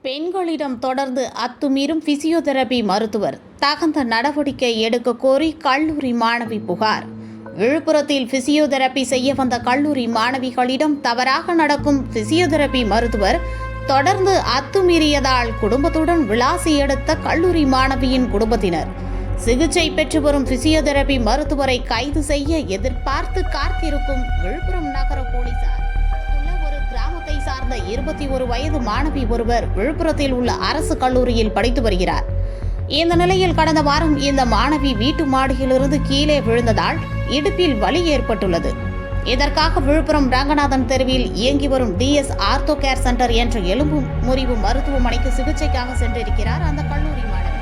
பெண்களிடம் தொடர்ந்து அத்துமீறும் பிசியோதெரபி மருத்துவர் தகுந்த நடவடிக்கை எடுக்க கோரி கல்லூரி மாணவி புகார். விழுப்புரத்தில் பிசியோதெரபி செய்ய வந்த கல்லூரி மாணவிகளிடம் தவறாக நடக்கும் பிசியோதெரபி மருத்துவர் தொடர்ந்து அத்துமீறியதால் குடும்பத்துடன் விளாசி எடுத்த கல்லூரி மாணவியின் குடும்பத்தினர் சிகிச்சை பெற்று வரும் பிசியோதெரபி மருத்துவரை கைது செய்ய எதிர்பார்த்து காத்திருக்கும் விழுப்புரம் நகர போலீசார். கிராமத்தை சார்ந்த 21 வயது மாணவி ஒருவர் விழுப்புரத்தில் உள்ள அரசு கல்லூரியில் படித்து வருகிறார். இந்த நிலையில் கடந்த வாரம் இந்த மாணவி வீட்டு மாடியிலிருந்து கீழே விழுந்ததால் இடுப்பில் வலி ஏற்பட்டுள்ளது. இதற்காக விழுப்புரம் ரங்கநாதன் தெருவில் இயங்கி வரும் DS ஆர்த்தோ கேர் சென்டர் என்ற எலும்பு முறிவு மருத்துவமனைக்கு சிகிச்சைக்காக சென்றிருக்கிறார் அந்த கல்லூரி மாணவி.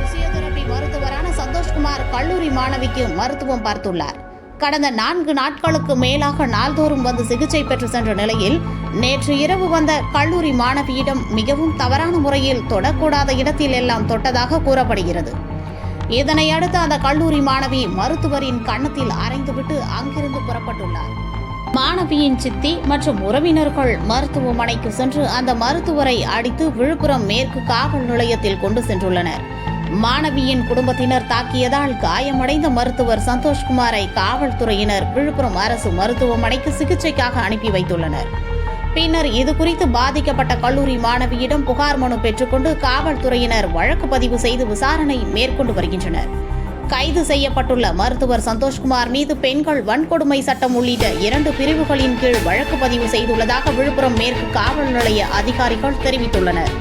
பிசியோதெரபி மருத்துவரான சந்தோஷ்குமார் கல்லூரி மாணவிக்கு மருத்துவம் பார்த்துள்ளார். கடந்த 4 நாட்களுக்கு மேலாக நாள்தோறும் வந்து சிகிச்சை பெற்று சென்ற நிலையில் நேற்று இரவு வந்த கல்லூரி மாணவியிடம் மிகவும் தவறான முறையில் தொடக்கூடாத இடத்தில் எல்லாம் தொட்டதாக கூறப்படுகிறது. இதனை அடுத்து அந்த கல்லூரி மாணவி மருத்துவரின் கன்னத்தில் அறைந்துவிட்டு அங்கிருந்து புறப்பட்டுள்ளார். மாணவியின் சித்தி மற்றும் உறவினர்கள் மருத்துவமனைக்கு சென்று அந்த மருத்துவரை அடித்து விழுப்புரம் மேற்கு காவல் நிலையத்தில் கொண்டு சென்றுள்ளனர். மாணவியின் குடும்பத்தினர் தாக்கியதால் காயமடைந்த மருத்துவர் சந்தோஷ்குமாரை காவல்துறையினர் விழுப்புரம் அரசு மருத்துவமனைக்கு சிகிச்சைக்காக அனுப்பி வைத்துள்ளனர். பின்னர் இதுகுறித்து பாதிக்கப்பட்ட கல்லூரி மாணவியிடம் புகார் மனு பெற்றுக்கொண்டு காவல்துறையினர் வழக்கு பதிவு செய்து விசாரணை மேற்கொண்டு வருகின்றனர். கைது செய்யப்பட்டுள்ள மருத்துவர் சந்தோஷ்குமார் மீது பெண்கள் வன்கொடுமை சட்டம் உள்ளிட்ட 2 பிரிவுகளின் கீழ் வழக்கு பதிவு செய்துள்ளதாக விழுப்புரம் மேற்கு காவல் நிலைய அதிகாரிகள் தெரிவித்துள்ளனர்.